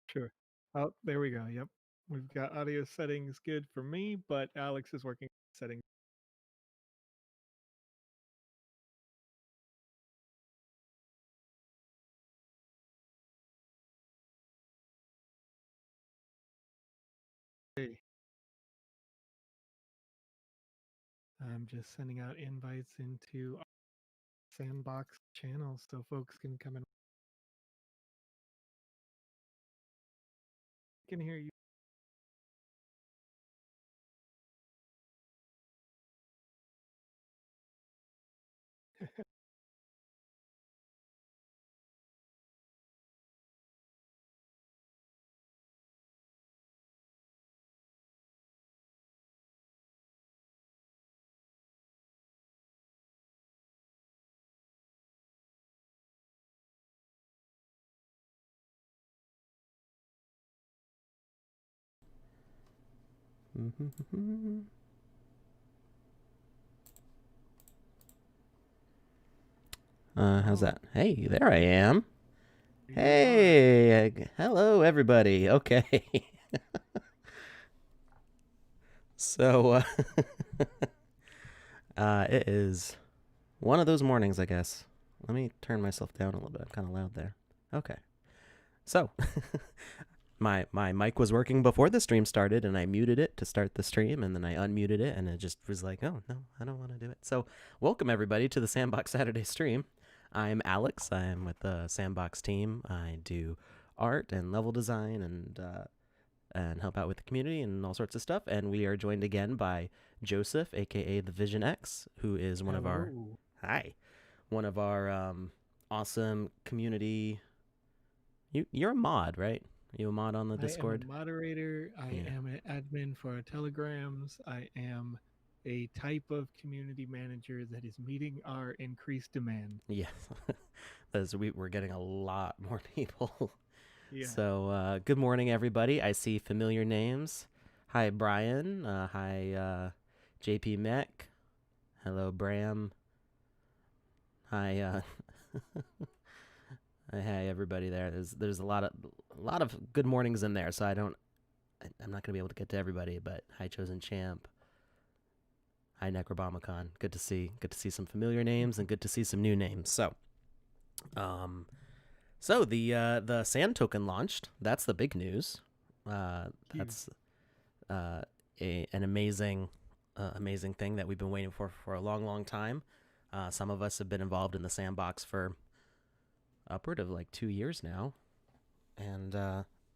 Sure. Oh, there we go. Yep. We've got audio settings good for me, but Alex is working settings. Hey, I'm just sending out invites into our Sandbox channel so folks can come and can hear you. How's Oh, that? Hey, there I am. there you are. Hey, hello everybody. Okay. so, it is one of those mornings, I guess. Let me turn myself down a little bit. I'm kind of loud there. Okay. So, my mic was working before the stream started, and I muted it to start the stream, and then I unmuted it, and it just was like, oh no, I don't want to do it. So, welcome everybody to the Sandbox Saturday stream. I'm Alex. I'm with the Sandbox team. I do art and level design and help out with the community and all sorts of stuff. And we are joined again by Joseph, aka the Vision X, who is one of our Hello. hi, one of our awesome community. You're a mod, right? You a mod on the I am a Discord? moderator. I Yeah. am an admin for our telegrams. I am a type of community manager that is meeting our increased demand. Yes. We're getting a lot more people. Yeah. So good morning, everybody. I see familiar names. Hi, Brian. Hi, JP Mech. Hello, Bram. Hi, hi, everybody there. There's a lot of good mornings in there. So I'm not gonna be able to get to everybody. But hi, Chosen Champ. Hi, Necrobomicon. Good to see some familiar names and good to see some new names. Um, so the Sand token launched. That's the big news. Huge. That's uh, an amazing thing that we've been waiting for a long, long time. Some of us have been involved in the Sandbox for upward of like 2 years now, and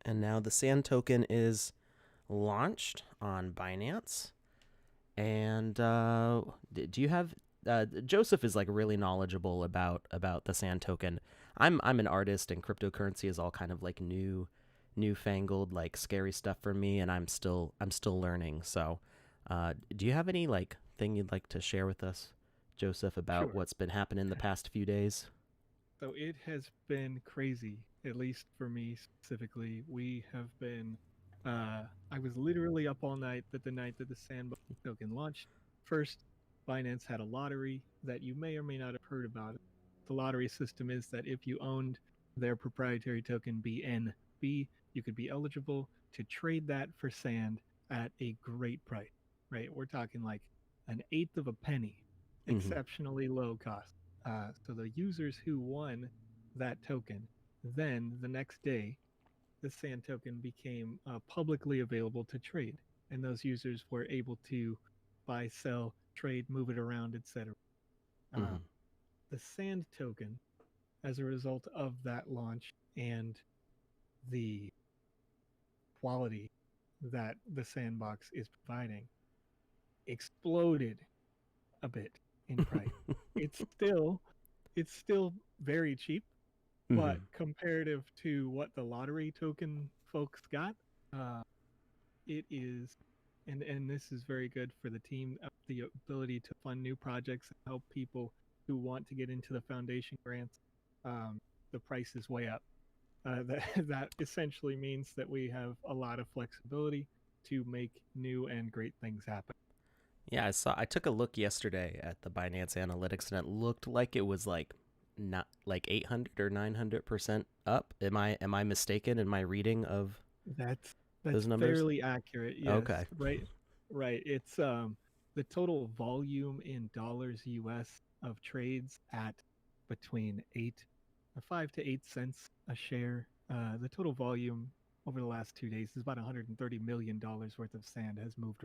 now the Sand token is launched on Binance. And do you have Joseph is like really knowledgeable about the Sand token. I'm an artist, and cryptocurrency is all kind of like newfangled, like scary stuff for me, and I'm still learning. So, do you have any like thing you'd like to share with us, Joseph, about Sure. what's been happening the past few days? So it has been crazy, at least for me specifically. We have been, I was literally up all night the night that the Sandbox token launched. First, Binance had a lottery that you may or may not have heard about. The lottery system is that if you owned their proprietary token BNB, you could be eligible to trade that for sand at a great price, right? We're talking like an eighth of a penny, Mm-hmm. exceptionally low cost. So the users who won that token, then the next day, the sand token became publicly available to trade, and those users were able to buy, sell, trade, move it around, etc. Mm-hmm. The sand token, as a result of that launch and the quality that the sandbox is providing, exploded a bit in price. It's still it's still very cheap, but Mm-hmm. comparative to what the lottery token folks got, uh, it is, and this is very good for the team, the ability to fund new projects and help people who want to get into the foundation grants. The price is way up. That essentially means that we have a lot of flexibility to make new and great things happen. Yeah, I took a look yesterday at the Binance Analytics, and it looked like it was like not like 800 or 900% up. Am I mistaken in my reading of That's those that's numbers? fairly accurate. Yes, Okay. right, right. It's the total volume in dollars US of trades at between 5 to 8 cents a share. The total volume over the last 2 days is about $130 million worth of sand has moved.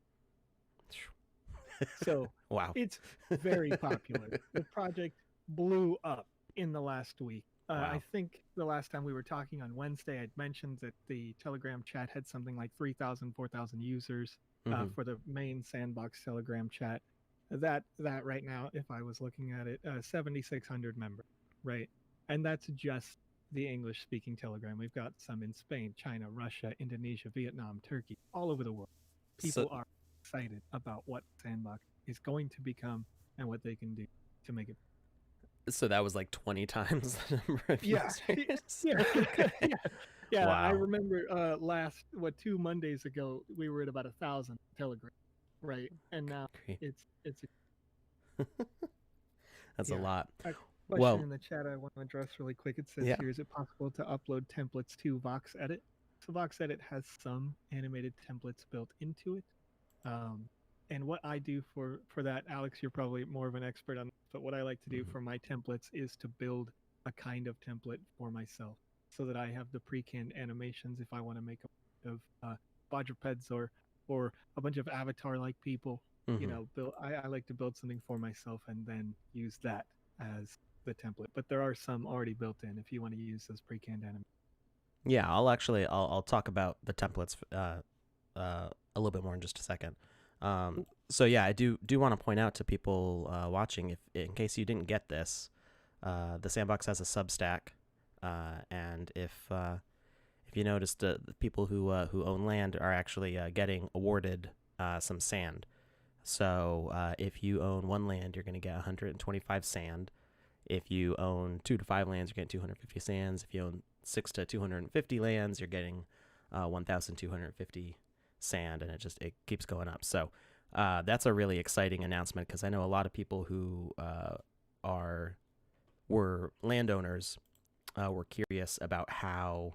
So Wow. it's very popular. The project blew up in the last week. I Wow. think the last time we were talking on Wednesday, I'd mentioned that the Telegram chat had something like 3,000, 4,000 users Hmm. for the main Sandbox Telegram chat. That right now, if I was looking at it, 7,600 members, right? And that's just the English speaking Telegram. We've got some in Spain, China, Russia, Indonesia, Vietnam, Turkey, all over the world. So People are excited about what Sandbox is going to become and what they can do to make it. so that was like 20 times the number of Yeah, users. yeah, Okay. yeah, yeah. I Wow. remember last 2 Mondays ago we were at about 1,000 Telegram, right? And now Great. it's That's a yeah. lot. A question Well, in the chat I want to address really quick. It says yeah. here, is it possible to upload templates to VoxEdit? So VoxEdit has some animated templates built into it. Um, and what I do for that, Alex, you're probably more of an expert on this, but what I like to do Mhm. for my templates is to build a kind of template for myself so that I have the pre-canned animations if I want to make a bunch of quadrupeds or a bunch of avatar-like people. Mhm. I like to build something for myself and then use that as the template. But there are some already built in if you want to use those pre-canned animations. Yeah, I'll talk about the templates a little bit more in just a second. So yeah, I do want to point out to people watching, if in case you didn't get this, the Sandbox has a Substack, and if you noticed, the people who own land are actually getting awarded some sand. So if you own one land, you're going to get 125 sand. If you own 2 to 5 lands, you're getting 250 sands. If you own 6 to 250 lands, you're getting 1,250 sand, and it keeps going up. So that's a really exciting announcement because I know a lot of people who were landowners were curious about how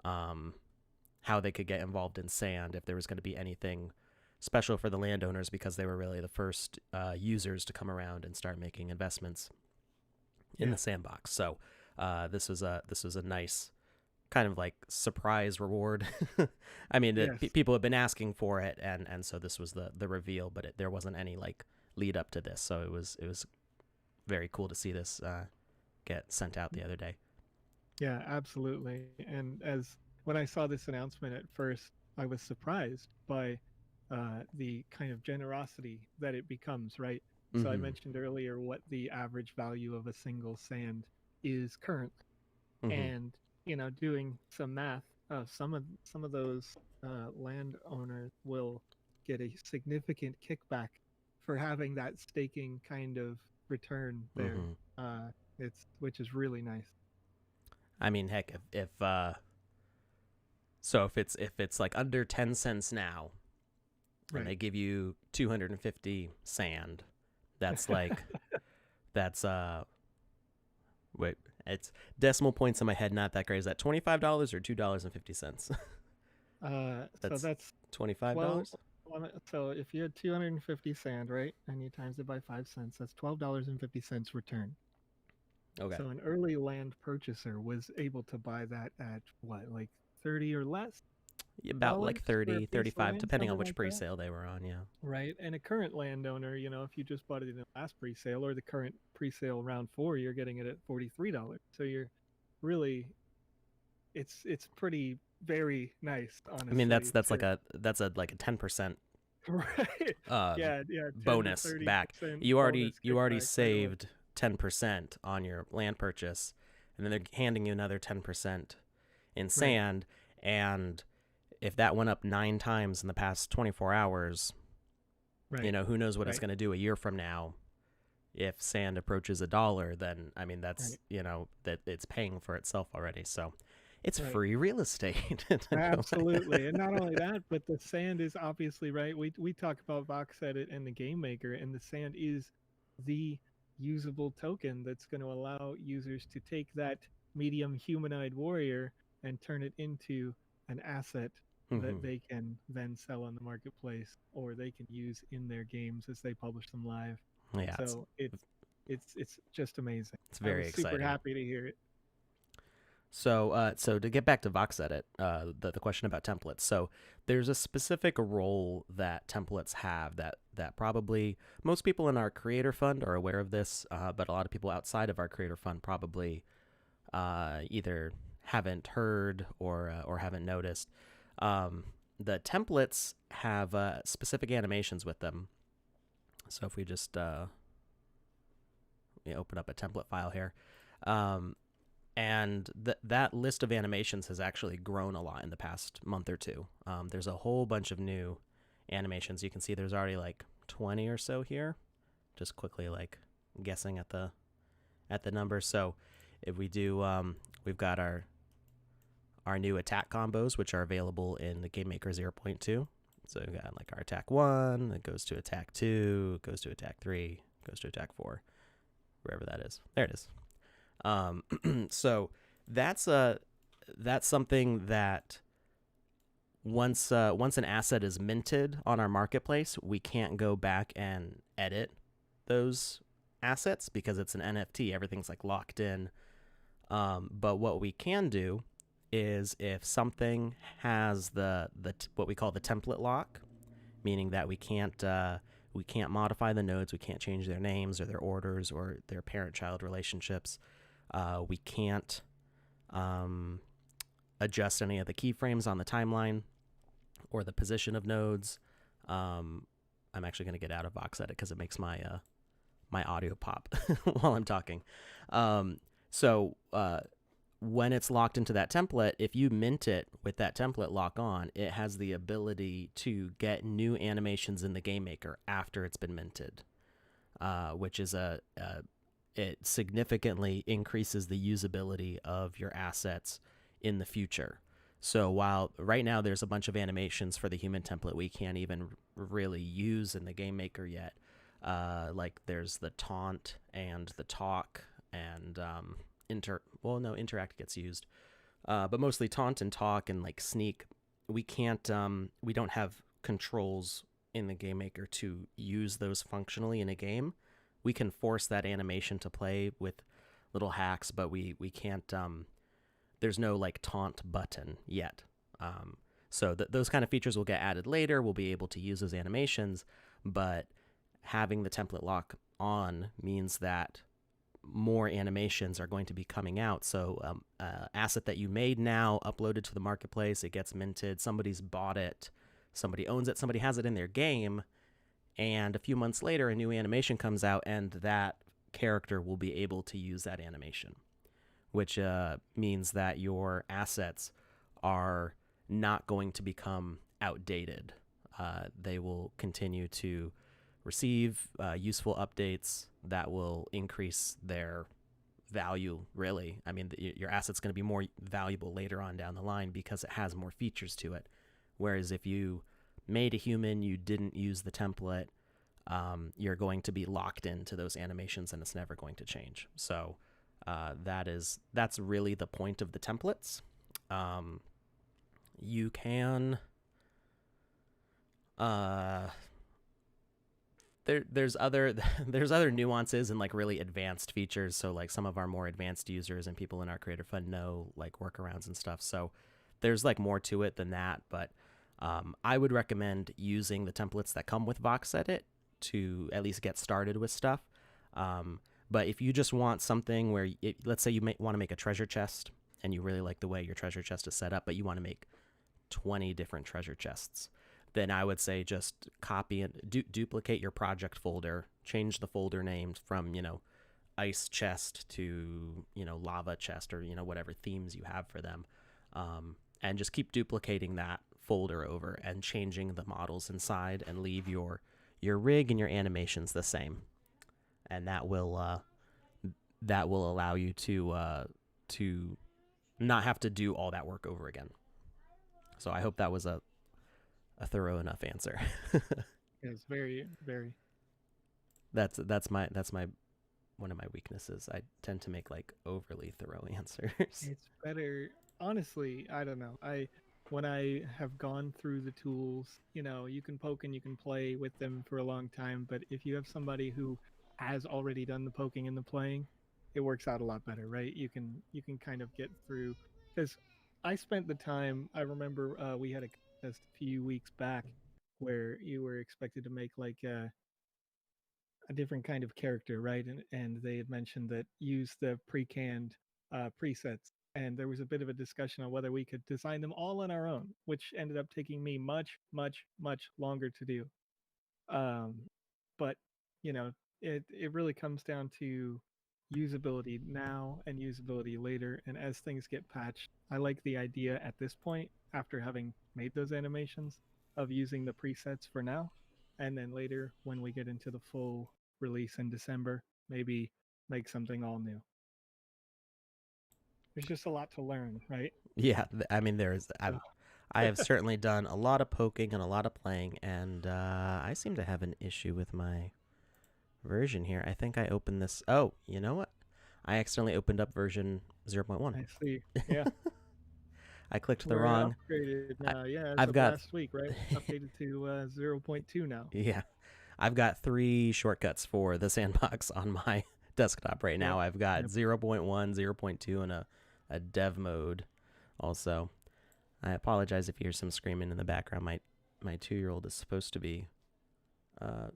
they could get involved in sand, if there was going to be anything special for the landowners, because they were really the first users to come around and start making investments in Yeah. the sandbox. So this was a nice kind of like surprise reward. I mean, Yes. people have been asking for it, and so this was the reveal, but there wasn't any like lead up to this, so it was very cool to see this get sent out the other day. Yeah, absolutely. And as when I saw this announcement at first, I was surprised by the kind of generosity that it becomes, right? So I Mm-hmm. mentioned earlier what the average value of a single sand is currently, Mm-hmm. and doing some math, some of those landowners will get a significant kickback for having that staking kind of return there. Mm-hmm. It's which is really nice. I mean, heck, if it's like under 10 cents now, and Right. they give you 250 sand, that's like that's wait, it's decimal points in my head, not that great. Is that $25 or $2.50? So That's that's 25 12. dollars. So if you had 250 sand, right, and you times it by 5 cents, that's $12.50 return. Okay. So an early land purchaser was able to buy that at what, like 30 or less About like dollars for a 30, piece of 35, land, depending on something which like that, pre-sale they were on. Yeah. right? And a current landowner, if you just bought it in the last pre-sale or the current pre-sale round four, you're getting it at $43. So you're really, it's pretty very nice, I mean, that's honestly. that's like To a that's a like a 10% right, uh yeah, yeah, 10 to bonus 30 back. percent You already bonus you already kickback right away. saved 10% on your land purchase, and then they're handing you another 10% in Right, sand. And if that went up 9 times in the past 24 hours, right, who knows what it's right, going to do a year from now. If sand approaches $1, then I mean right, that it's paying for itself already. So it's right. free real estate. Absolutely, and not only that, but the sand is obviously right. We talk about Vox Edit and the Game Maker, and the sand is the usable token that's going to allow users to take that medium humanoid warrior and turn it into an asset that Hmm. they can then sell on the marketplace or they can use in their games as they publish them live. Yeah, So it's just amazing. it's I very was super exciting. happy to hear it. So to get back to VoxEdit, the question about templates. So there's a specific role that templates have that probably most people in our creator fund are aware of this, but a lot of people outside of our creator fund probably either haven't heard or haven't noticed. Um, the templates have specific animations with them. So if we just open up a template file here. Um, and that list of animations has actually grown a lot in the past month or two. There's a whole bunch of new animations. You can see there's already like 20 or so here. Just quickly like guessing at the numbers. So if we do, we've got our new attack combos, which are available in the GameMaker 0.2. So we've got like our attack 1, it goes to attack 2, it goes to attack 3, goes to attack 4, wherever that is. There it is. So that's something that once an asset is minted on our marketplace, we can't go back and edit those assets because it's an NFT. Everything's like locked in. But what we can do is if something has the what we call the template lock, meaning that we can't modify the nodes, we can't change their names or their orders or their parent-child relationships. We can't adjust any of the keyframes on the timeline or the position of nodes. I'm actually going to get out of VoxEdit because it makes my my audio pop while I'm talking. So when it's locked into that template, if you mint it with that template lock on, it has the ability to get new animations in the GameMaker after it's been minted, which is it significantly increases the usability of your assets in the future. So while right now there's a bunch of animations for the human template we can't even really use in the GameMaker yet, like there's the taunt and the talk and interact gets used, but mostly taunt and talk and like sneak. We can't we don't have controls in the GameMaker to use those functionally in a game. We can force that animation to play with little hacks, but we can't. There's no like taunt button yet. So those kind of features will get added later. We'll be able to use those animations, but having the template lock on means that more animations are going to be coming out. So asset that you made now, uploaded to the marketplace, it gets minted, somebody's bought it, somebody owns it, somebody has it in their game, and a few months later a new animation comes out and that character will be able to use that animation, which means that your assets are not going to become outdated. They will continue to receive useful updates that will increase their value, really. I mean, your asset's going to be more valuable later on down the line because it has more features to it. Whereas if you made a human, you didn't use the template, you're going to be locked into those animations and it's never going to change. So that's really the point of the templates. You can there's other nuances and like really advanced features. So like some of our more advanced users and people in our creator fund know like workarounds and stuff. So there's like more to it than that, but I would recommend using the templates that come with VoxEdit to at least get started with stuff. But if you just want something where, let's say you want to make a treasure chest and you really like the way your treasure chest is set up, but you want to make 20 different treasure chests, then I would say just copy and duplicate your project folder, change the folder name from, ice chest to, lava chest or, whatever themes you have for them. And just keep duplicating that folder over and changing the models inside and leave your rig and your animations the same. And that will allow you to not have to do all that work over again. So I hope that was a thorough enough answer. It's very, very. That's my one of my weaknesses. I tend to make like overly thorough answers. It's better. Honestly, I don't know. When I have gone through the tools, you can poke and you can play with them for a long time, but if you have somebody who has already done the poking and the playing, it works out a lot better, right? You can kind of get through because I spent the time. I remember we had a contest a few weeks back where you were expected to make like a different kind of character, right? And they had mentioned that use the pre-canned presets, and there was a bit of a discussion on whether we could design them all on our own, which ended up taking me much, much, much longer to do. Um, but you know, it really comes down to usability now and usability later. And as things get patched, I like the idea at this point, after having made those animations, of using the presets for now, and then later when we get into the full release in December, maybe make something all new. There's just a lot to learn, right? Yeah, I mean, So I have certainly done a lot of poking and a lot of playing, and I seem to have an issue with my version here. I think I opened this. Oh, you know what? I accidentally opened up version 0.1. I see. Yeah, I clicked the we're wrong. upgraded I, now. Yeah, as I've of got, last week, right? Updated to 0.2 now. yeah, I've got 3 shortcuts for the sandbox on my desktop right Yep. now. I've got Yep. 0.1, 0.2, and a dev mode also. I apologize if you hear some screaming in the background. My 2-year-old is supposed to be uh,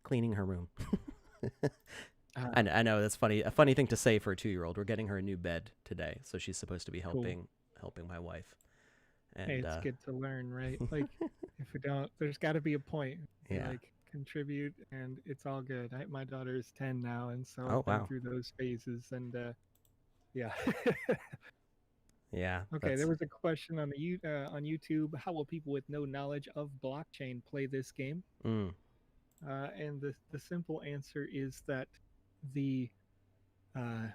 cleaning her room. I know that's funny. A funny thing to say for a 2-year-old. We're getting her a new bed today, so she's supposed to be Cool. helping my wife. Hey, And it's good to learn, right? Like, if we don't, there's got to be a point. yeah. Like, contribute, and it's all good. My daughter is 10 now, and so Oh I've been wow. through those phases, and yeah. Yeah. Okay, there That's was a question on on YouTube. How will people with no knowledge of blockchain play this game? mm, And the simple answer is that the uh,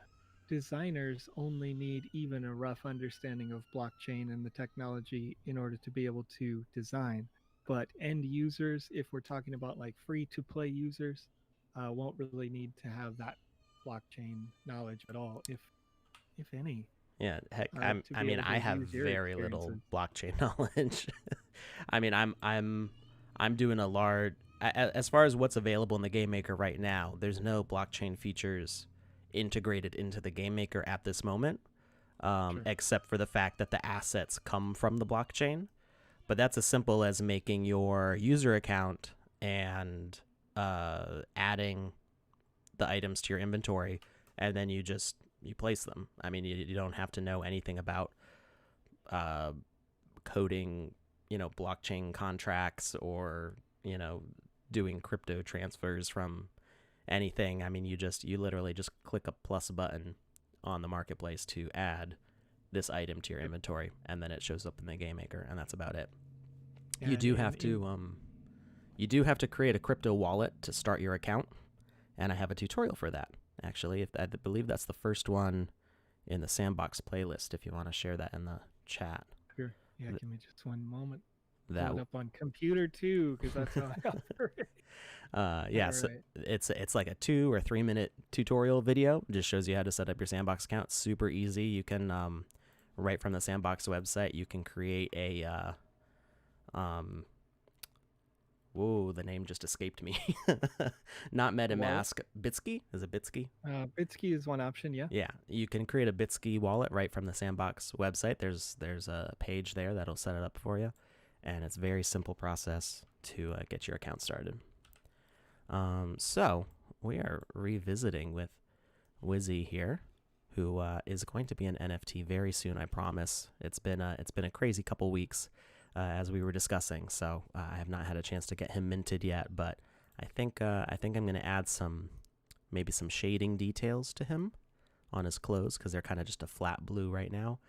designers only need even a rough understanding of blockchain and the technology in order to be able to design. But end users, if we're talking about like free to play users, won't really need to have that blockchain knowledge at all, if any, yeah. Heck, to I be mean, able to I have use your very experiences. little blockchain knowledge. I mean, I'm doing a large. As far as what's available in the game maker right now, there's no blockchain features integrated into the game maker at this moment, Sure. except for the fact that the assets come from the blockchain. But that's as simple as making your user account and adding the items to your inventory, and then you place them. I mean, you don't have to know anything about uh, coding, blockchain contracts or doing crypto transfers from anything. I mean, you literally just click a plus button on the marketplace to add this item to your Yep. inventory, and then it shows up in the game maker, and that's about it. Yeah, You do in have to create a crypto wallet to start your account, and I have a tutorial for that. Actually, if I believe that's the first one in the Sandbox playlist. If you want to share that in the chat, sure. Yeah, give me just one moment. Pull that it up on computer too, because that's how I operate. yeah, All so right. it's like a 2 or 3 minute tutorial video. It just shows you how to set up your Sandbox account. Super easy. You can right from the Sandbox website, you can create a um whoa, the name just escaped me. Not Wallet. MetaMask. Bitsky? Is it Bitsky? Bitsky is one option. Yeah. Yeah, you can create a Bitsky wallet right from the Sandbox website. There's a page there that'll set it up for you, and it's a very simple process to get your account started. So we are revisiting with Wizzy here, who is going to be an NFT very soon. I promise. It's been a crazy couple weeks, as we were discussing. So I have not had a chance to get him minted yet, but I think I'm going to add maybe some shading details to him on his clothes because they're kind of just a flat blue right now,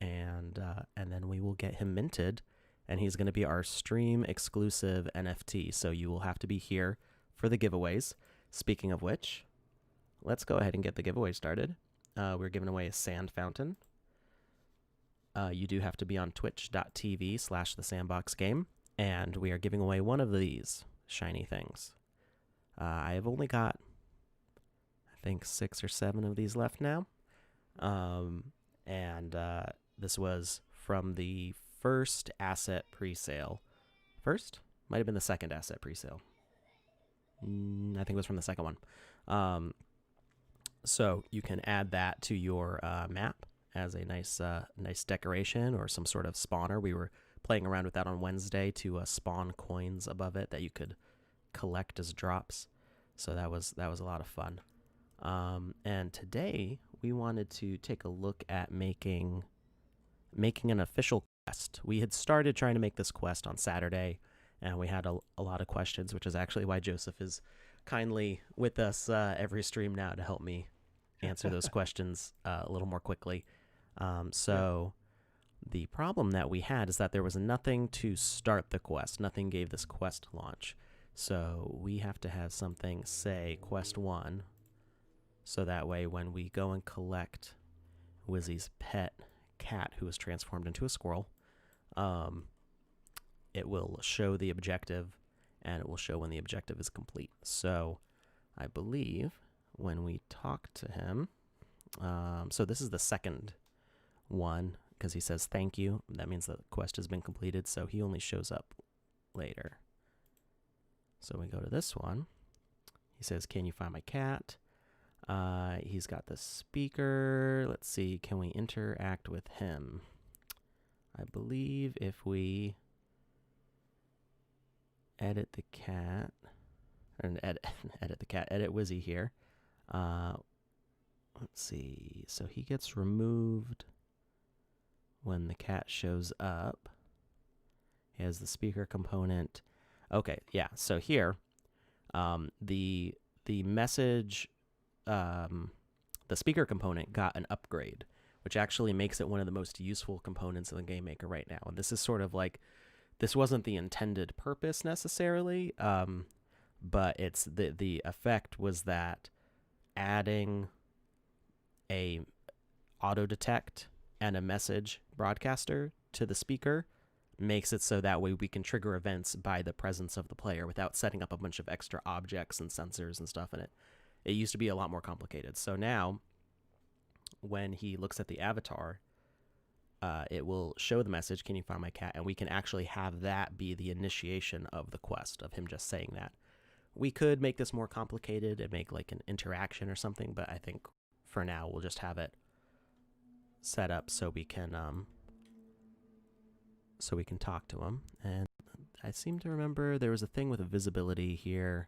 and then we will get him minted, and he's going to be our stream exclusive NFT. So you will have to be here for the giveaways. Speaking of which, let's go ahead and get the giveaway started. We're giving away a sand fountain. You do have to be on twitch.tv/thesandboxgame, and we are giving away one of these shiny things. I have only got, think 6 or 7 of these left now. And this was from the first asset pre-sale. First? Might have been the second asset pre-sale. I think it was from the second one. So you can add that to your map as a nice decoration or some sort of spawner. We were playing around with that on Wednesday to spawn coins above it that you could collect as drops. So that was a lot of fun. And today we wanted to take a look at making an official quest. We had started trying to make this quest on Saturday, and we had a lot of questions, which is actually why Joseph is kindly with us every stream now to help me answer those questions a little more quickly. So the problem that we had is that there was nothing to start the quest. Nothing gave this quest launch. So we have to have something say quest 1. So that way when we go and collect Wizzy's pet cat who was transformed into a squirrel, it will show the objective, and it will show when the objective is complete. So I believe when we talk to him, so this is the second one because he says thank you. That means the quest has been completed, so he only shows up later. So we go to this one. He says, can you find my cat? He's got the speaker. Let's see, can we interact with him? I believe if we edit the cat, or edit Wizzy here. Let's see, so he gets removed when the cat shows up. He has the speaker component. Okay, yeah, so here, the message, the speaker component got an upgrade, which actually makes it one of the most useful components in the Game Maker right now. And this is sort of like, this wasn't the intended purpose necessarily, but it's the effect was that adding a auto detect and a message broadcaster to the speaker makes it so that way we can trigger events by the presence of the player without setting up a bunch of extra objects and sensors and stuff in it. It used to be a lot more complicated. So now when he looks at the avatar, it will show the message, can you find my cat? And we can actually have that be the initiation of the quest, of him just saying that. We could make this more complicated and make like an interaction or something, but I think for now we'll just have it set up so we can talk to him. And I seem to remember there was a thing with visibility here.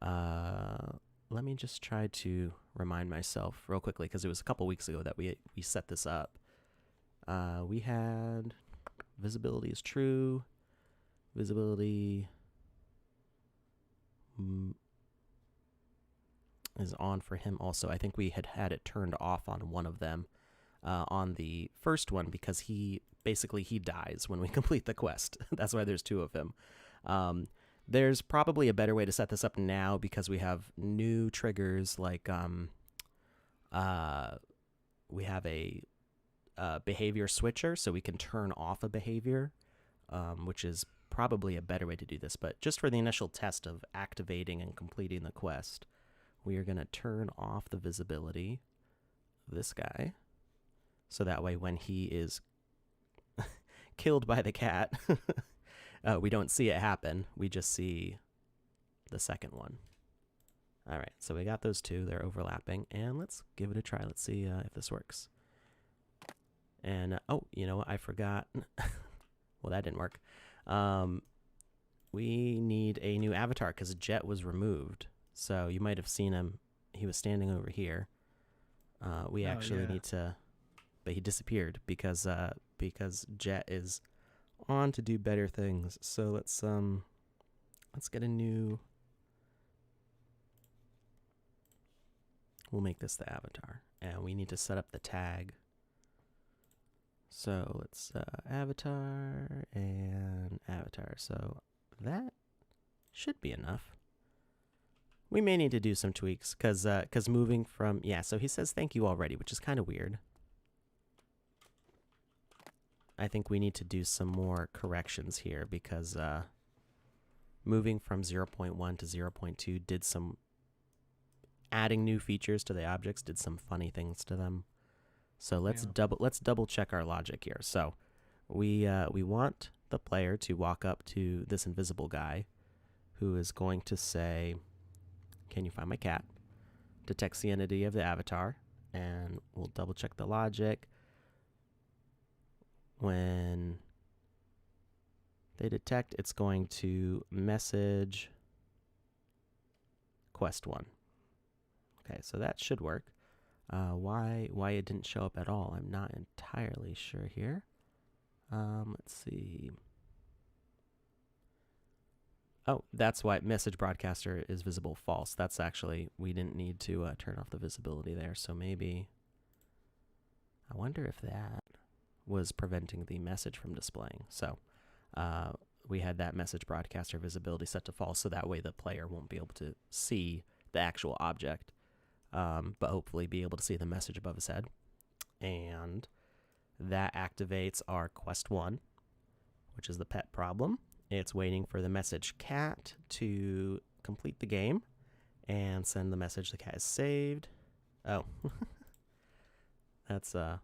Let me just try to remind myself real quickly, because it was a couple weeks ago that we set this up. We had visibility is true. Visibility is on for him also. I think we had it turned off on one of them, on the first one, because he dies when we complete the quest. That's why there's 2 of him. There's probably a better way to set this up now because we have new triggers like we have a behavior switcher, so we can turn off a behavior, which is probably a better way to do this. But just for the initial test of activating and completing the quest, we are going to turn off the visibility of this guy, so that way when he is killed by the cat, we don't see it happen. We just see the second one. All right, so we got those 2. They're overlapping, and let's give it a try. Let's see if this works. And, oh, you know what? I forgot. Well, that didn't work. We need a new avatar because Jet was removed. So you might have seen him. He was standing over here. We actually need to... But he disappeared because Jet is on to do better things. So let's get a new... We'll make this the avatar. And we need to set up the tag. So let's avatar and avatar. So that should be enough. We may need to do some tweaks because moving from... Yeah, so he says thank you already, which is kind of weird. I think we need to do some more corrections here because moving from 0.1 to 0.2 did some adding new features to the objects did some funny things to them. So let's Yeah. double check our logic here. So we want the player to walk up to this invisible guy who is going to say, "Can you find my cat?" Detects the entity of the avatar, and we'll double check the logic. When they detect, it's going to message quest 1. Okay, so that should work. Why it didn't show up at all, I'm not entirely sure here. Let's see. Oh, that's why message broadcaster is visible false. That's actually, we didn't need to turn off the visibility there. So maybe, I wonder if that was preventing the message from displaying. So we had that message broadcaster visibility set to false, so that way the player won't be able to see the actual object, but hopefully be able to see the message above his head. And that activates our quest 1, which is the pet problem. It's waiting for the message cat to complete the game and send the message the cat is saved. Oh, that's supposed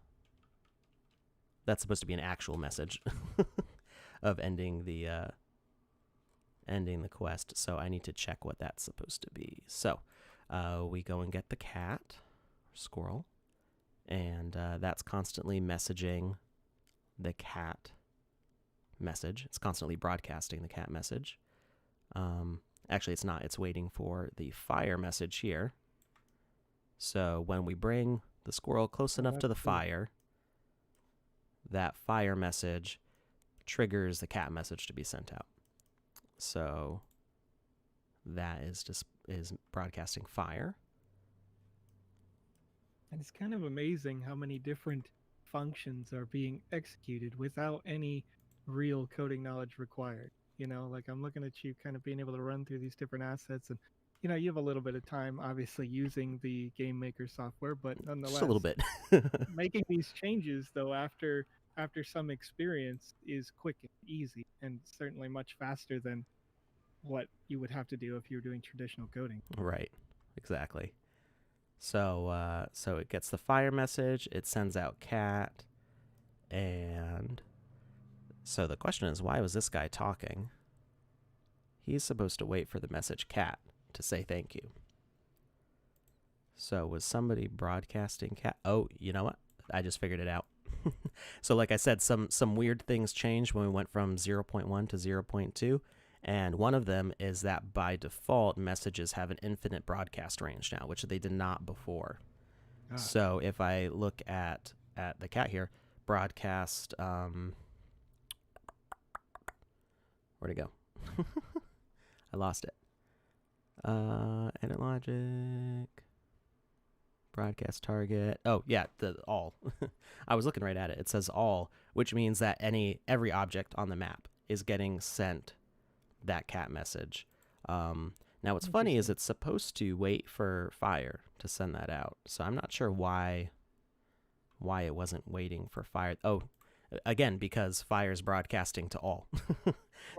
to be an actual message of ending the quest. So I need to check what that's supposed to be. So we go and get the cat, squirrel, and that's constantly messaging the cat message. It's constantly broadcasting the cat message. Actually, it's not. It's waiting for the fire message here. So when we bring the squirrel close enough to the fire, that fire message triggers the cat message to be sent out. So that is broadcasting fire. And it's kind of amazing how many different functions are being executed without any real coding knowledge required. Like I'm looking at you kind of being able to run through these different assets, and you have a little bit of time obviously using the game maker software, but Just a nonetheless little bit. making these changes though after some experience is quick and easy, and certainly much faster than what you would have to do if you were doing traditional coding. Right. Exactly. So so it gets the fire message, it sends out cat, and so the question is, why was this guy talking? He's supposed to wait for the message cat to say thank you. So was somebody broadcasting cat? Oh, you know what? I just figured it out. So like I said, some weird things changed when we went from 0.1 to 0.2. And one of them is that by default, messages have an infinite broadcast range now, which they did not before. So if I look at the cat here, broadcast, where'd it go? I lost it. Edit logic, broadcast target. Oh yeah, the all. I was looking right at it. It says all, which means that every object on the map is getting sent that cat message. Now what's funny is it's supposed to wait for fire to send that out. So I'm not sure why it wasn't waiting for fire. Oh, again, because fire is broadcasting to all.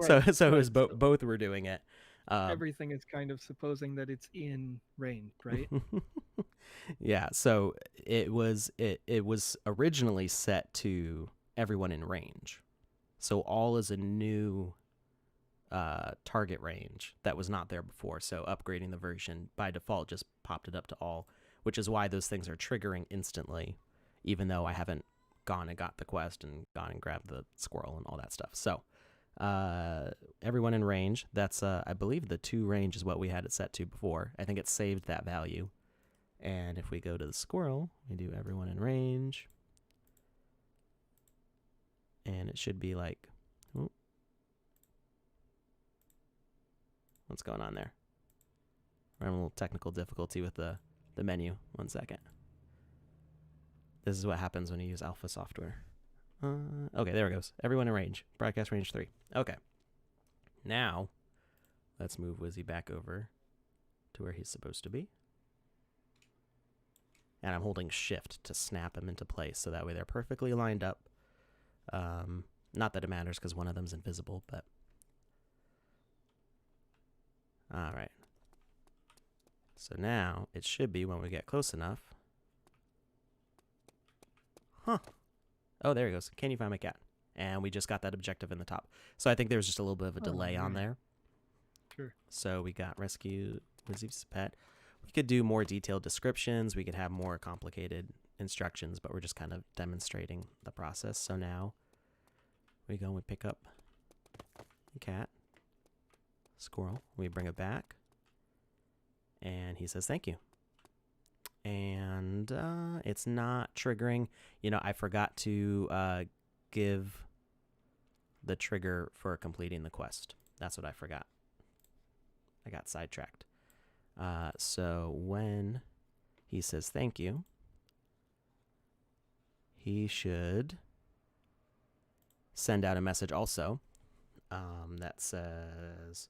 Right, so it was both were doing it. Everything is kind of supposing that it's in range, right? Yeah, so it was originally set to everyone in range. So all is a new target range that was not there before. So upgrading the version by default just popped it up to all, which is why those things are triggering instantly, even though I haven't gone and got the quest and gone and grabbed the squirrel and all that stuff. So everyone in range, that's I believe the 2 range is what we had it set to before. I think it saved that value. And if we go to the squirrel, we do everyone in range, and it should be like, what's going on there? We're having a little technical difficulty with the menu. 1 second. This is what happens when you use alpha software. Okay, there it goes. Everyone in range. Broadcast range 3. Okay. Now, let's move Wizzy back over to where he's supposed to be. And I'm holding shift to snap them into place, so that way they're perfectly lined up. Not that it matters because one of them's invisible, but... All right. So now it should be when we get close enough. Huh. Oh, there he goes. Can you find my cat? And we just got that objective in the top. So I think there was just a little bit of a delay on there. Sure. So we got rescue Lizzie's pet. We could do more detailed descriptions. We could have more complicated instructions, but we're just kind of demonstrating the process. So now we go and we pick up the cat, squirrel. We bring it back. And he says, thank you. And it's not triggering. You know, I forgot to give the trigger for completing the quest. That's what I forgot. I got sidetracked. So when he says thank you, he should send out a message also that says,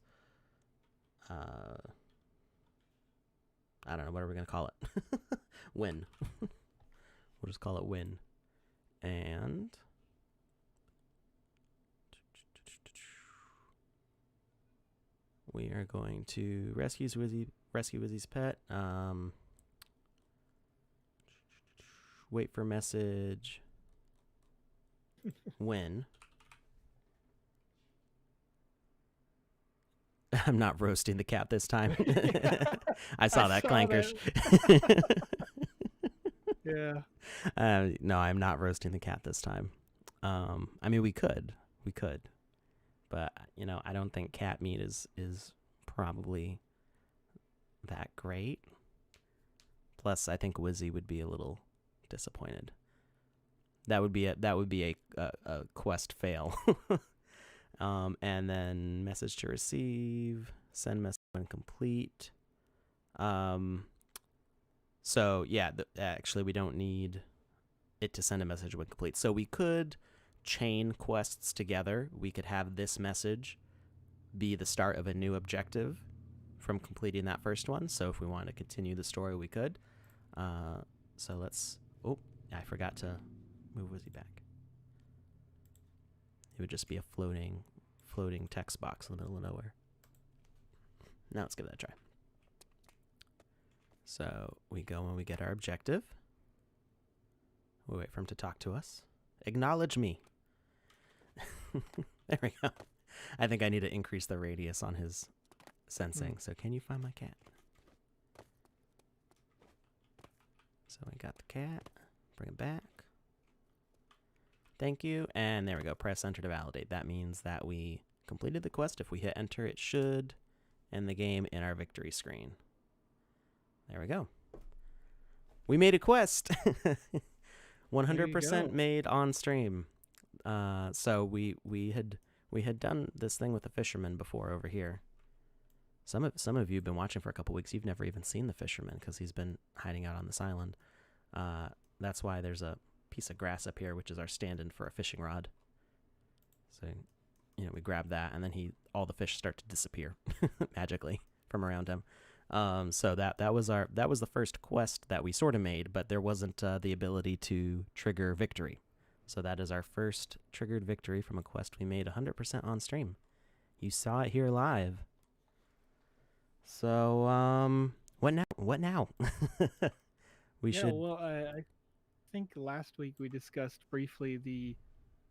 I don't know, what are we going to call it? Win. We'll just call it win. And we are going to rescue Wizzy's pet. Wait for message. Win. I'm not roasting the cat this time. I saw that clankers. Yeah. No, I'm not roasting the cat this time. I mean, we could, but you know, I don't think cat meat is probably that great. Plus, I think Wizzy would be a little disappointed. That would be a quest fail. And then message to receive, send message when complete. So yeah, actually we don't need it to send a message when complete. So we could chain quests together. We could have this message be the start of a new objective from completing that first one. So if we want to continue the story, we could. So let's, oh, I forgot to move Wizzy back. It would just be a floating text box in the middle of nowhere. Now let's give that a try. So we go and we get our objective. We wait for him to talk to us. Acknowledge me. There we go. I think I need to increase the radius on his sensing. So can you find my cat? So I got the cat. Bring it back. Thank you. And there we go. Press enter to validate. That means that we completed the quest. If we hit enter, it should end the game in our victory screen. There we go. We made a quest. 100% made on stream. So we had done this thing with the fisherman before over here. Some of you have been watching for a couple weeks. You've never even seen the fisherman because he's been hiding out on this island. That's why there's a piece of grass up here, which is our stand-in for a fishing rod. So, you know, we grab that, and then all the fish start to disappear magically from around him. So that was the first quest that we sort of made, but there wasn't the ability to trigger victory. So that is our first triggered victory from a quest we made 100% on stream. You saw it here live. So what now? Well, I think last week we discussed briefly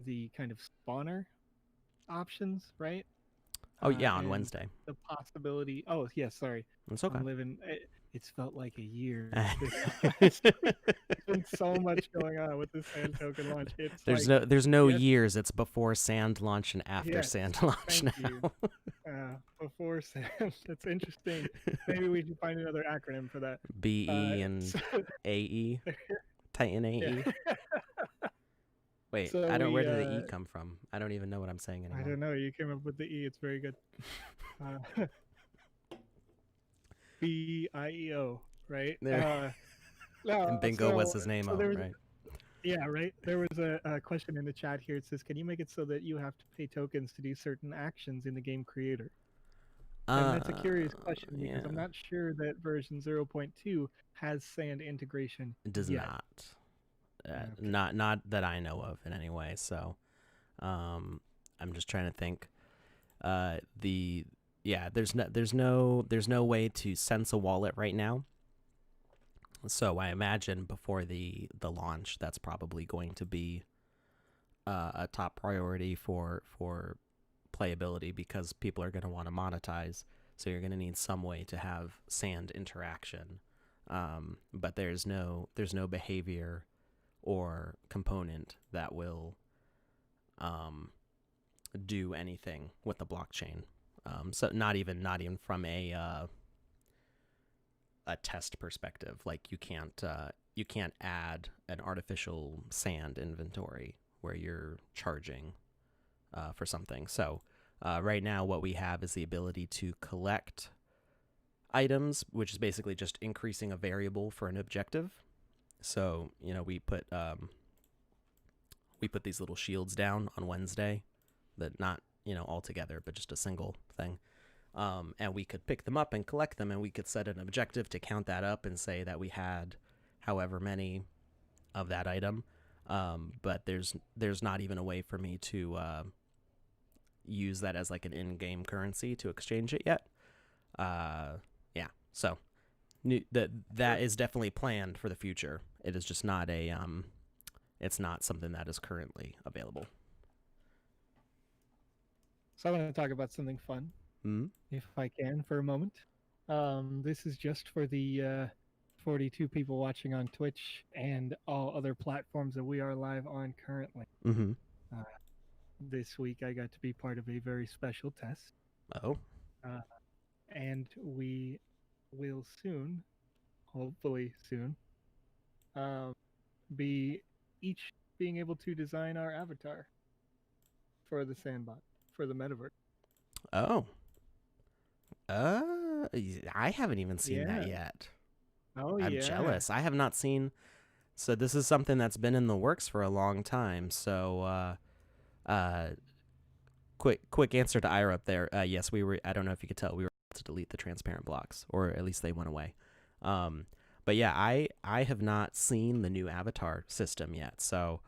the kind of spawner options, right? Oh yeah, on Wednesday. The possibility. Oh yeah, sorry. It's okay. I'm living. It's felt like a year. There's been so much going on with the sand token launch. There's no years. It's before sand launch and after sand launch now. You. Before sand. That's interesting. Maybe we should find another acronym for that. BE and AE. Titan AE. Wait, So where did the E come from? I don't even know what I'm saying anymore. I don't know. You came up with the E. It's very good. BIEO, right? There. And Bingo was his name, right? Yeah, right. There was a question in the chat here. It says, can you make it so that you have to pay tokens to do certain actions in the game creator? And that's a curious question because I'm not sure that version 0.2 has sand integration. It does not. Not that I know of in any way. So I'm just trying to think. yeah, there's no way to sense a wallet right now. So I imagine before the launch, that's probably going to be a top priority for playability because people are going to want to monetize. So you're going to need some way to have sand interaction, but there's no behavior or component that will do anything with the blockchain. So not even from a test perspective. Like you can't add an artificial sand inventory where you're charging for something. So right now, what we have is the ability to collect items, which is basically just increasing a variable for an objective. So we put these little shields down on Wednesday, that not all together, but just a single thing. And we could pick them up and collect them, and we could set an objective to count that up and say that we had however many of that item. But there's not even a way for me to use that as like an in-game currency to exchange it yet. Yeah, so that is definitely planned for the future. It is just not it's not something that is currently available. So I want to talk about something fun, if I can, for a moment. This is just for the 42 people watching on Twitch and all other platforms that we are live on currently. Mm-hmm. This week, I got to be part of a very special test. Oh. And we will soon, hopefully soon, be each being able to design our avatar for the sandbox, for the metaverse. Oh. I haven't even seen that yet. Oh, I'm jealous. I have not seen. So this is something that's been in the works for a long time. So, quick answer to Ira up there. Yes, we were. I don't know if you could tell, we were able to delete the transparent blocks, or at least they went away. But yeah, I have not seen the new avatar system yet. So,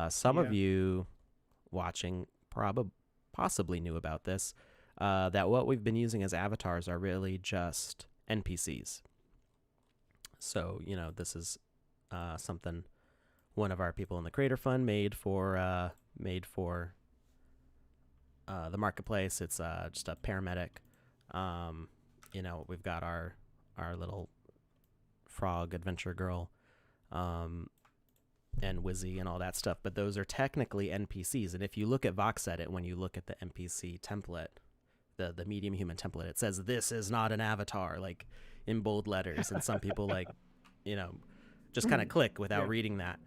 some of you watching possibly knew about this. That what we've been using as avatars are really just NPCs. So, this is something one of our people in the Creator Fund made for the marketplace. It's just a paramedic. We've got our little frog adventure girl, and Wizzy and all that stuff. But those are technically NPCs. And if you look at VoxEdit, when you look at the NPC template, the medium human template, it says this is not an avatar, like in bold letters. And some people just kind of click without reading that.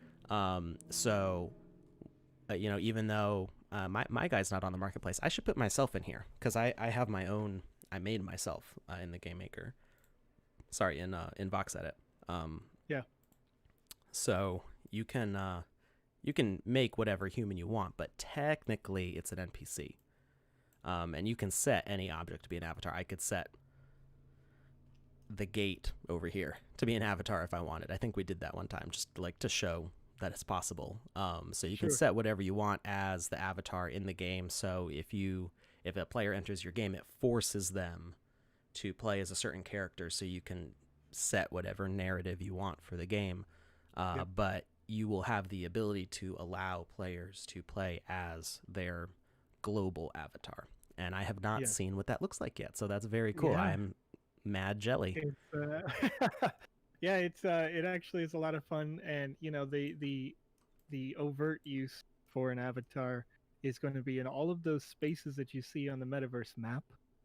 Even though my guy's not on the marketplace, I should put myself in here because I have my own. I made myself in the Game Maker. Sorry, in VoxEdit. So you can make whatever human you want, but technically it's an NPC. And you can set any object to be an avatar. I could set the gate over here to be an avatar if I wanted. I think we did that one time, just like to show that it's possible. So you can set whatever you want as the avatar in the game. So if a player enters your game, it forces them to play as a certain character. So you can set whatever narrative you want for the game. But you will have the ability to allow players to play as their global avatar. And I have not seen what that looks like yet. So that's very cool. I'm mad jelly. It actually is a lot of fun. And, the overt use for an avatar is going to be in all of those spaces that you see on the metaverse map,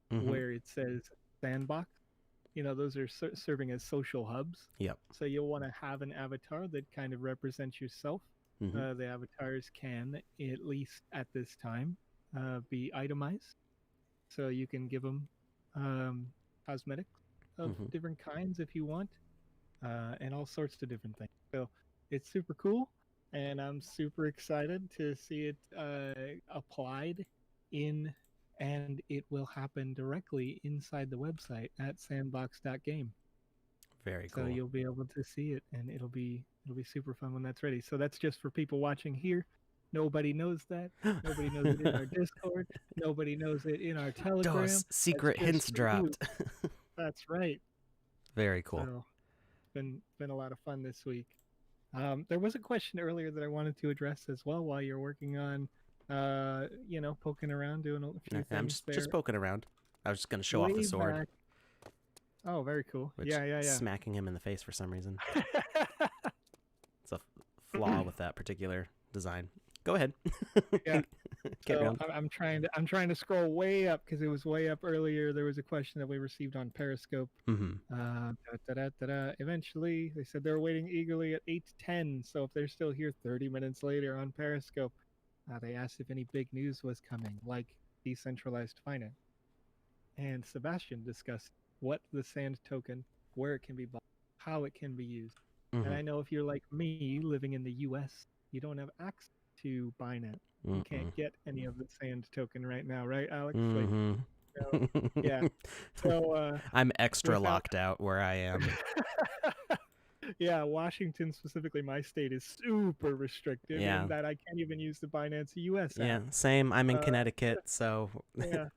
where it says Sandbox. Those are serving as social hubs. Yep. So you'll want to have an avatar that kind of represents yourself. The avatars can, at least at this time, be itemized. So you can give them cosmetics of different kinds if you want, and all sorts of different things. So it's super cool, and I'm super excited to see it applied in, and it will happen directly inside the website at sandbox.game. Very cool. So you'll be able to see it, and it'll be super fun when that's ready. So that's just for people watching here. Nobody knows that. Nobody knows it in our Discord. Nobody knows it in our Telegram. Those That's secret just hints for you. dropped. That's right. Very cool. So, been a lot of fun this week. There was a question earlier that I wanted to address as well while you're working on, poking around, doing a few I'm things just there. poking around. I was just gonna show off the Way sword, back. Oh, very cool. which Yeah. smacking him in the face for some reason. It's a flaw with that particular design. Go ahead. Yeah. Get So around. I'm trying to scroll way up because it was way up earlier. There was a question that we received on Periscope. Mm-hmm. Eventually, they said they're waiting eagerly at 8:10. So if they're still here 30 minutes later on Periscope, they asked if any big news was coming, like decentralized finance. And Sebastian discussed what the Sand token, where it can be bought, how it can be used. And Mm-hmm. I know if you're like me, living in the U.S., you don't have access to Binance. You Mm-mm. can't get any of the Sand token right now, right, Alex? Like, Mm-hmm. so, yeah. So I'm extra without locked out where I am. yeah, Washington specifically, my state is super restrictive Yeah. in that I can't even use the Binance US Yeah. app. Same. I'm in Uh, Connecticut, so yeah, yeah.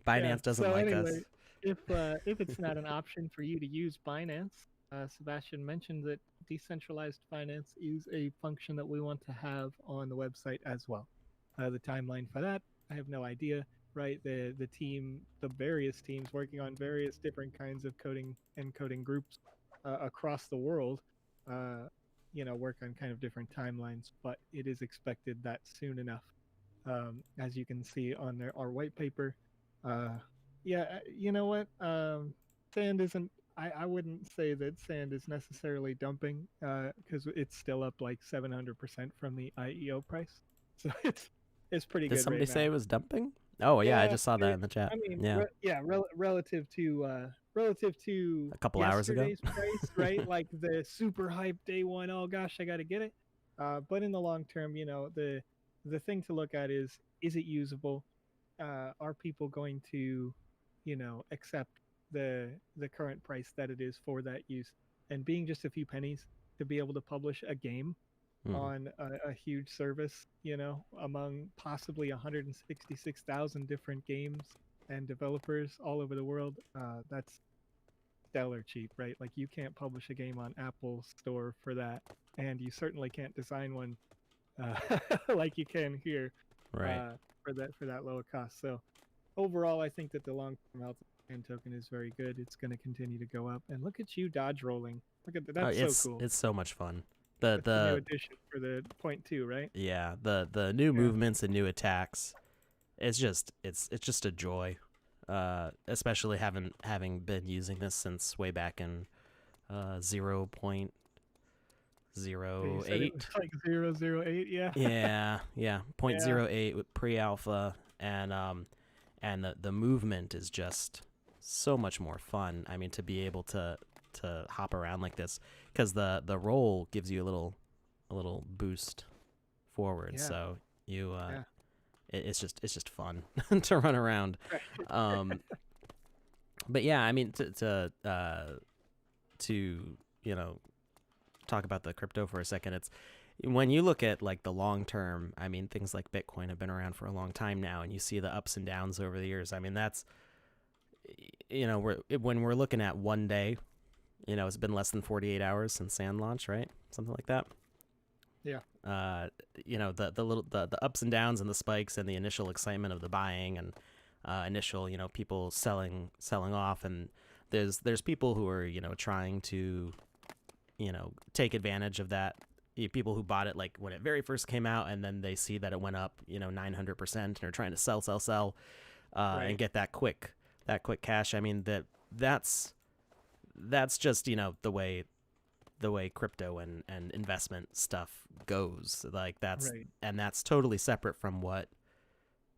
Binance doesn't So like anyway, us. if it's not an option for you to use Binance, Sebastian mentioned that decentralized finance is a function that we want to have on the website as well. The timeline for that, I have no idea. Right, the various teams working on various different kinds of coding and coding groups across the world, work on kind of different timelines. But it is expected that soon enough, as you can see on our white paper. Uh, yeah, you know what? Sand isn't. I wouldn't say that sand is necessarily dumping because it's still up like 700% from the IEO price. So it's pretty Did good somebody right say it now. was dumping? Oh yeah, I Yeah, just saw that in the chat. I mean, Yeah, relative to a couple hours ago. yesterday's price, right? Like the super hype day one. Oh gosh, I got to get it. But in the long term, the thing to look at is it usable? Are people going to, accept the current price that it is for that use? And being just a few pennies to be able to publish a game Mm, on a huge service, among possibly 166,000 different games and developers all over the world. That's stellar cheap, right? Like you can't publish a game on Apple Store for that, and you certainly can't design one like you can here right. uh, for that lower cost. So overall, I think that the long-term health of the Sand token is very good. It's going to continue to go up. And look at you dodge rolling. Look at that. That's so cool. It's so much fun. The That's the new the addition for the point two, right? yeah the new Yeah. movements and new attacks. It's just a joy. Especially having been using this since way back in 0.08. You said it was like 008, yeah. Yeah, point Yeah. zero 0.08 with pre-alpha, and the movement is just so much more fun. I mean, to be able to hop around like this, because the roll gives you a little boost forward, Yeah. so you Yeah. it's just fun to run around. Um, but yeah, I mean to talk about the crypto for a second. It's when you look at like the long term. I mean, things like Bitcoin have been around for a long time now, and you see the ups and downs over the years. I mean, that's when we're looking at one day. It's been less than 48 hours since Sand launch, right? Something like that. Yeah. The ups and downs and the spikes and the initial excitement of the buying and initial people selling off, and there's people who are trying to take advantage of that. People who bought it like when it very first came out, and then they see that it went up 900% and are trying to sell Right. and get that quick cash. I mean that's just the way crypto and investment stuff goes. Like Right. that's totally separate from what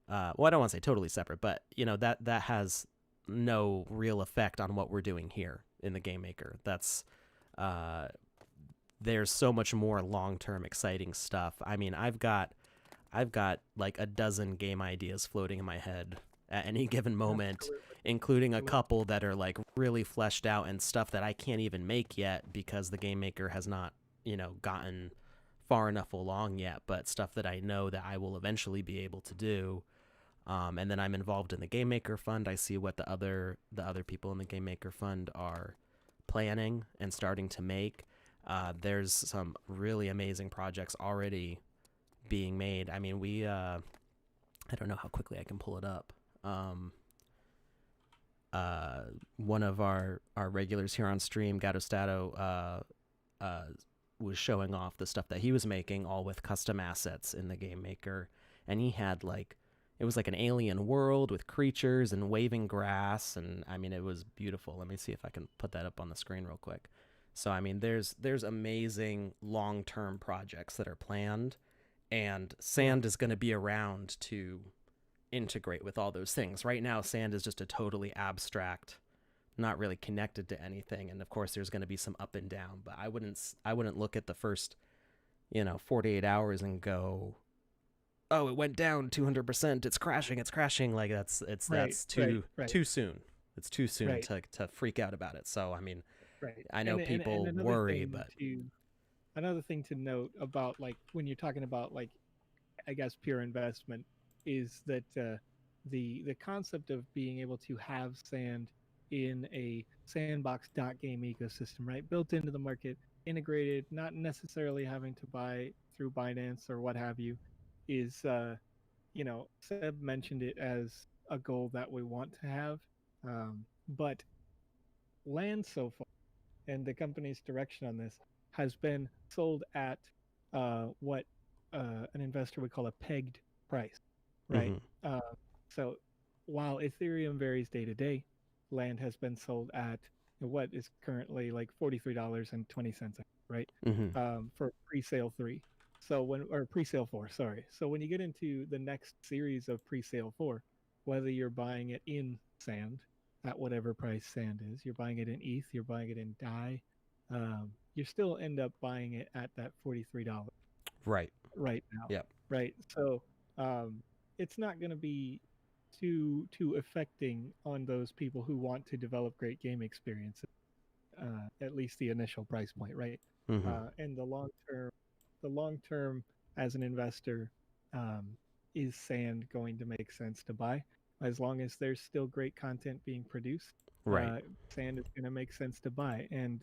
well, I don't want to say totally separate, but that has no real effect on what we're doing here in the game maker. That's there's so much more long-term exciting stuff. I mean, I've got like a dozen game ideas floating in my head at any given moment, Absolutely. including a Absolutely. couple that are like really fleshed out and stuff that I can't even make yet because the game maker has not, gotten far enough along yet, but stuff that I know that I will eventually be able to do. And then I'm involved in the Game Maker Fund. I see what the other people in the Game Maker Fund are planning and starting to make. There's some really amazing projects already being made. I mean, I don't know how quickly I can pull it up. One of our regulars here on stream, Gato was showing off the stuff that he was making, all with custom assets in the Game Maker, and he had it was like an alien world with creatures and waving grass, and I mean, it was beautiful. Let me see if I can put that up on the screen real quick. So I mean, there's amazing long-term projects that are planned, and Sand is going to be around to integrate with all those things. Right now, Sand is just a totally abstract, not really connected to anything, and of course there's going to be some up and down, but I wouldn't look at the first 48 hours and go, oh, it went down 200%, it's crashing. Like that's too soon. It's too soon to freak out about it. So I mean, I know people worry, but another thing to note about when you're talking about I guess pure investment is that the concept of being able to have Sand in a sandbox game ecosystem, right, built into the market, integrated, not necessarily having to buy through Binance or what have you, is Seb mentioned it as a goal that we want to have, but land so far and the company's direction on this has been sold at what an investor would call a pegged price, right? Mm-hmm. So while Ethereum varies day to day, land has been sold at what is currently $43.20, right? Mm-hmm. For pre-sale 3. Or pre-sale 4, sorry. So when you get into the next series of pre-sale 4, whether you're buying it in Sand at whatever price Sand is, you're buying it in ETH, you're buying it in DAI, you still end up buying it at that $43 right now. Yep. Right. So it's not going to be too affecting on those people who want to develop great game experiences, at least the initial price point, right? Mm-hmm. And the long term as an investor, is Sand going to make sense to buy? As long as there's still great content being produced, Right. Sand is going to make sense to buy. And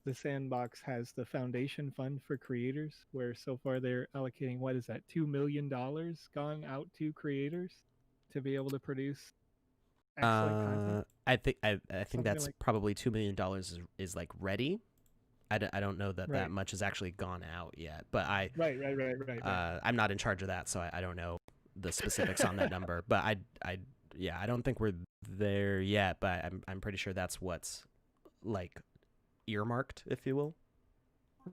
the Sandbox has the foundation fund for creators, where so far they're allocating, what is that, $2 million gone out to creators to be able to produce excellent content. I think that's like probably $2 million is ready. I don't know that right. much has actually gone out yet, but right. I'm not in charge of that, so I don't know the specifics on that number. But I don't think we're there yet, but I'm pretty sure that's what's earmarked, if you will.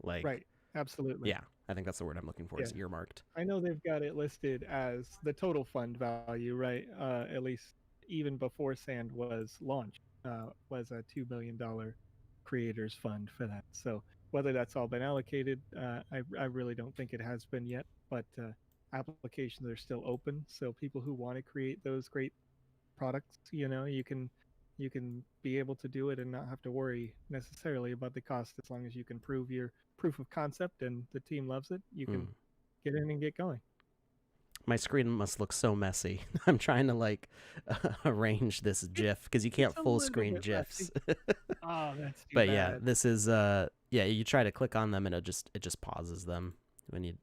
Right, absolutely. Yeah, I think that's the word I'm looking for, is earmarked. I know they've got it listed as the total fund value, right? At least even before Sand was launched, was a $2 million creators fund for that. So whether that's all been allocated, I really don't think it has been yet, but applications are still open. So people who want to create those great products, you can be able to do it and not have to worry necessarily about the cost. As long as you can prove your proof of concept and the team loves it, you can get in and get going. My screen must look so messy. I'm trying to arrange this GIF because you can't full screen GIFs. Oh, that's too but bad. Yeah, this is you try to click on them and it just pauses them when you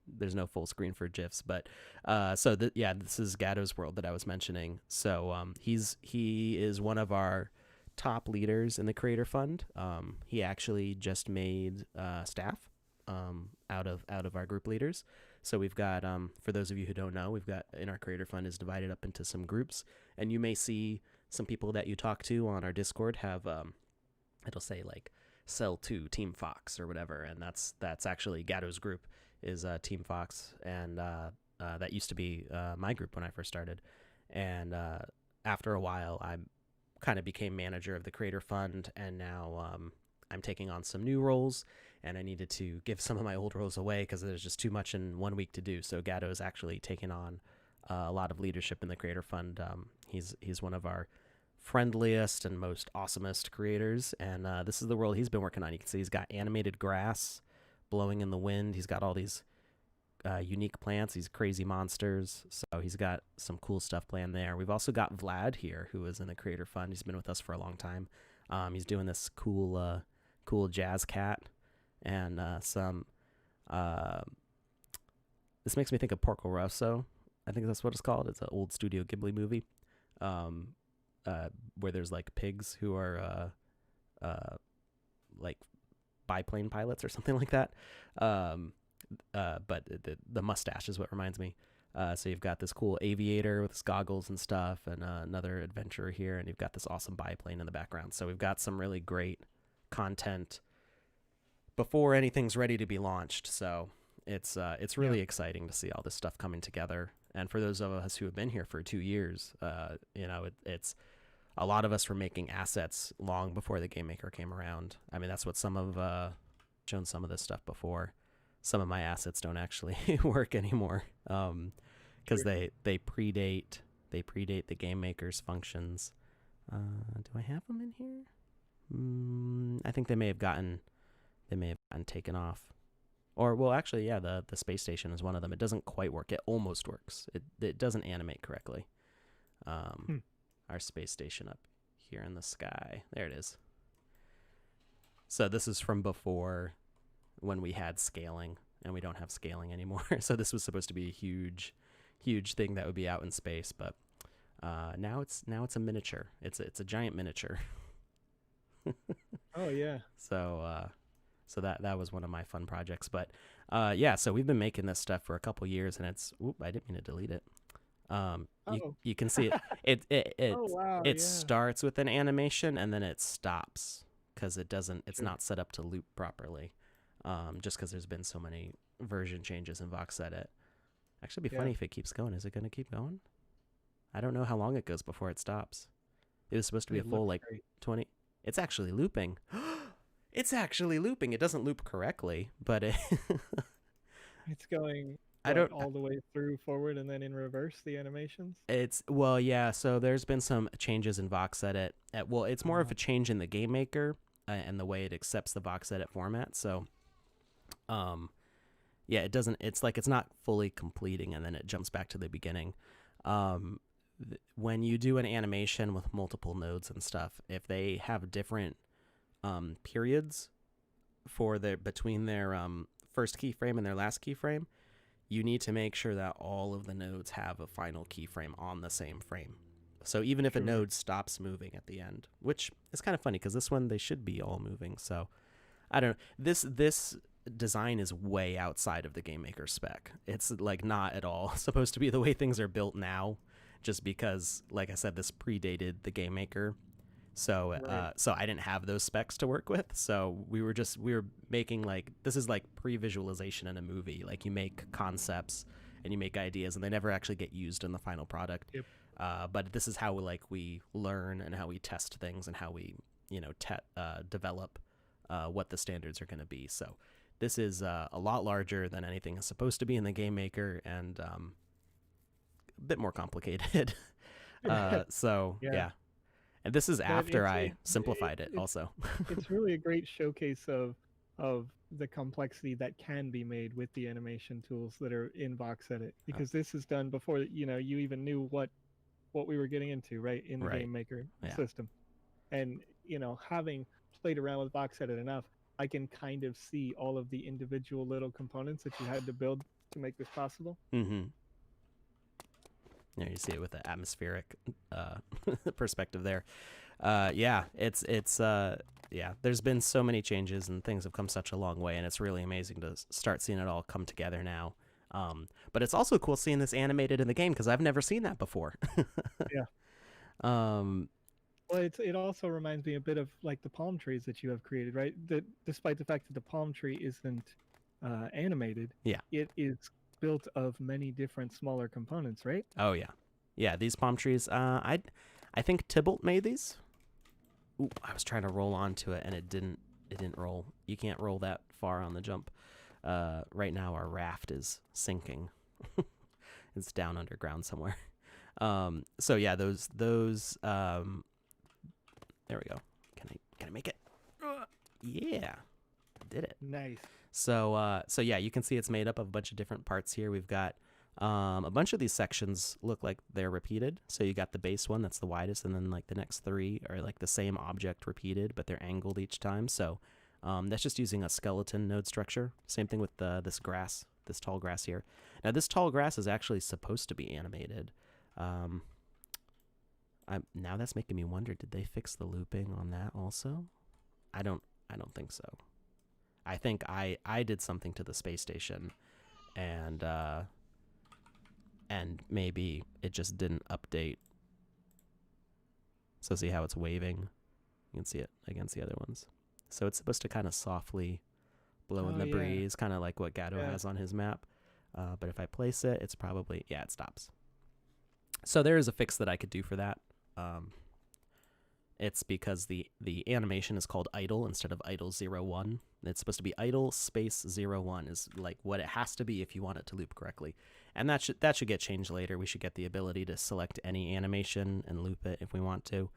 there's no full screen for GIFs. But this is Gatto's world that I was mentioning. So he is one of our top leaders in the Creator Fund. He actually just made staff out of our group leaders. So we've got, for those of you who don't know, we've got, in our Creator Fund is divided up into some groups, and you may see some people that you talk to on our Discord have, it'll say sell to Team Fox or whatever, and that's actually Gatto's group is Team Fox, and that used to be my group when I first started, and after a while I kind of became manager of the Creator Fund, and now I'm taking on some new roles, and I needed to give some of my old roles away because there's just too much in 1 week to do. So Gatto is actually taking on a lot of leadership in the Creator Fund. He's one of our friendliest and most awesomest creators, and this is the world he's been working on. You can see he's got animated grass, blowing in the wind. He's got all these unique plants, these crazy monsters. So he's got some cool stuff planned there. We've also got Vlad here, who is in the Creator Fund. He's been with us for a long time. He's doing this cool jazz cat and some. This makes me think of Porco Rosso. I think that's what it's called. It's an old Studio Ghibli movie, where there's like pigs who are like biplane pilots or something like that. But the mustache is what reminds me. So you've got this cool aviator with his goggles and stuff, and another adventurer here, and you've got this awesome biplane in the background. So we've got some really great content before anything's ready to be launched. So it's really exciting to see all this stuff coming together. And for those of us who have been here for 2 years, it's a lot of us were making assets long before the Game Maker came around. I mean, that's what shown some of this stuff before. Some of my assets don't actually work anymore because they predate the Game Maker's functions. Do I have them in here? I think they may have gotten taken off. Or, well, actually, yeah, the space station is one of them. It doesn't quite work. It almost works. It doesn't animate correctly. Our space station up here in the sky. There it is. So this is from before when we had scaling, and we don't have scaling anymore. So this was supposed to be a huge thing that would be out in space, but now it's a miniature. It's a giant miniature. Oh yeah. So that was one of my fun projects. But yeah, so we've been making this stuff for a couple years, and I didn't mean to delete it. You can see it. Oh, wow, it yeah. starts with an animation and then it stops because it's not set up to loop properly. Just because there's been so many version changes in VoxEdit. Actually, it'd be funny if it keeps going. Is it going to keep going? I don't know how long it goes before it stops. It was supposed to be a full like great. 20. It's actually looping. It's actually looping. It doesn't loop correctly, but It's going all the way through forward and then in reverse, the animations? Yeah, so there's been some changes in VoxEdit. It's more of a change in the Game Maker and the way it accepts the VoxEdit format. So yeah, it doesn't, it's like it's not fully completing and then it jumps back to the beginning. When you do an animation with multiple nodes and stuff, if they have different periods between their first keyframe and their last keyframe, you need to make sure that all of the nodes have a final keyframe on the same frame. So even if a node stops moving at the end, which is kind of funny because this one they should be all moving. So I don't know. This design is way outside of the Game Maker spec. It's like not at all supposed to be the way things are built now, just because, like I said, this predated the Game Maker. So so I didn't have those specs to work with. So we were making this is like pre-visualization in a movie. Like you make concepts and you make ideas and they never actually get used in the final product. Yep. But this is how we learn and how we test things and how we develop what the standards are going to be. So this is a lot larger than anything is supposed to be in the Game Maker and a bit more complicated. So yeah. And this is after I simplified it also. It's really a great showcase of the complexity that can be made with the animation tools that are in VoxEdit, because this is done before you even knew what we were getting into, right, in the Game Maker system. And having played around with VoxEdit enough, I can kind of see all of the individual little components that you had to build to make this possible. Mm-hmm. Yeah, you see it with the atmospheric perspective there. Yeah, there's been so many changes and things have come such a long way, and it's really amazing to start seeing it all come together now. But it's also cool seeing this animated in the game because I've never seen that before. Yeah. Well, it also reminds me a bit of like the palm trees that you have created, right? That despite the fact that the palm tree isn't animated, it is built of many different smaller components, right? Oh yeah, these palm trees. I think Tybalt made these. Ooh, I was trying to roll onto it and it didn't roll. You can't roll that far on the jump. Right now our raft is sinking. It's down underground somewhere. So yeah, those there we go. Can I make it? Yeah. Did it. Nice. So yeah, you can see it's made up of a bunch of different parts here. We've got a bunch of these sections look like they're repeated. So you got the base one that's the widest, and then like the next three are like the same object repeated, but they're angled each time. So that's just using a skeleton node structure. Same thing with this grass, this tall grass here. Now this tall grass is actually supposed to be animated. Now that's making me wonder, did they fix the looping on that also? I don't think so. I think I did something to the space station, and maybe it just didn't update. So see how it's waving? You can see it against the other ones. So it's supposed to kind of softly blow in the breeze, kind of like what Gatto has on his map. But if I place it, it's probably, it stops. So there is a fix that I could do for that. It's because the animation is called idle instead of idle 01. It's supposed to be idle space 01 is like what it has to be if you want it to loop correctly. And that should get changed later. We should get the ability to select any animation and loop it if we want to.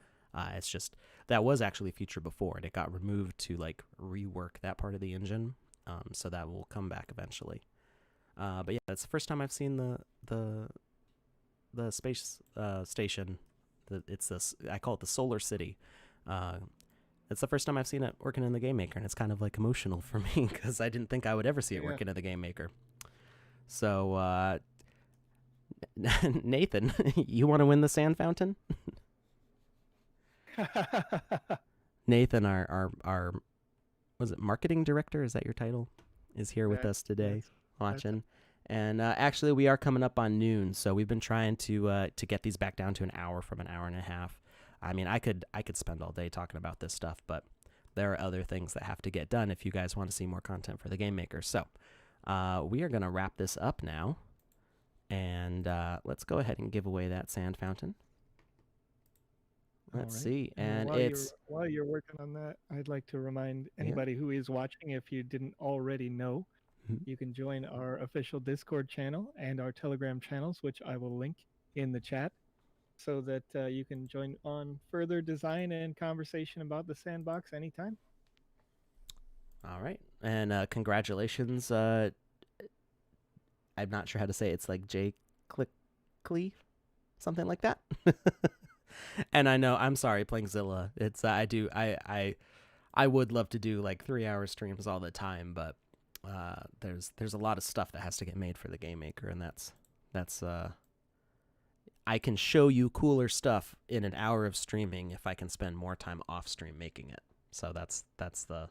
It's just that was actually a feature before, and it got removed to like rework that part of the engine. So that will come back eventually. But yeah, it's the first time I've seen the space station. It's this, I call it the Solar City. It's the first time I've seen it working in the Game Maker, and it's kind of like emotional for me because I didn't think I would ever see it working in the Game Maker. So, Nathan, you want to win the sand fountain? Nathan, our was it marketing director? Is that your title? Is here with us today, watching. And actually, we are coming up on noon, so we've been trying to get these back down to an hour from an hour and a half. I mean, I could spend all day talking about this stuff, but there are other things that have to get done if you guys want to see more content for the Game Maker. So we are going to wrap this up now, and let's go ahead and give away that sand fountain. Let's see, and while you're working on that, I'd like to remind anybody who is watching, if you didn't already know, you can join our official Discord channel and our Telegram channels, which I will link in the chat, so that you can join on further design and conversation about the sandbox anytime. All right, and congratulations. I'm not sure how to say it. It's like J Clickly, something like that. And I know, I'm sorry, playing Zilla. It's I would love to do like 3-hour streams all the time, but there's a lot of stuff that has to get made for the Game Maker, and that's I can show you cooler stuff in an hour of streaming if I can spend more time off stream making it. So that's the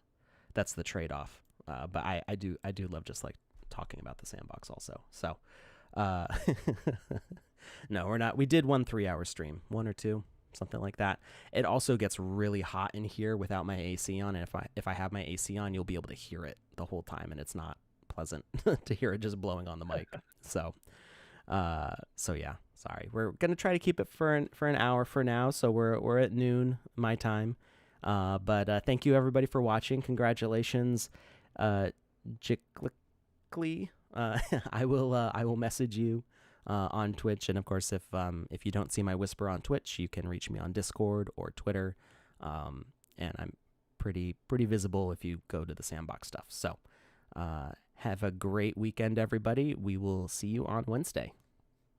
trade-off. But I do love just like talking about the sandbox also. So no, we're not. We did 1 3-hour stream, 1 or 2, something like that. It also gets really hot in here without my AC on, and if I have my AC on, you'll be able to hear it the whole time, and it's not pleasant to hear it just blowing on the mic. So yeah, sorry. We're gonna try to keep it for an hour for now. So we're at noon my time. But thank you everybody for watching. Congratulations, Jickly. I will message you on Twitch, and of course, if you don't see my whisper on Twitch, you can reach me on Discord or Twitter, and I'm pretty visible if you go to the Sandbox stuff. So have a great weekend, everybody. We will see you on Wednesday.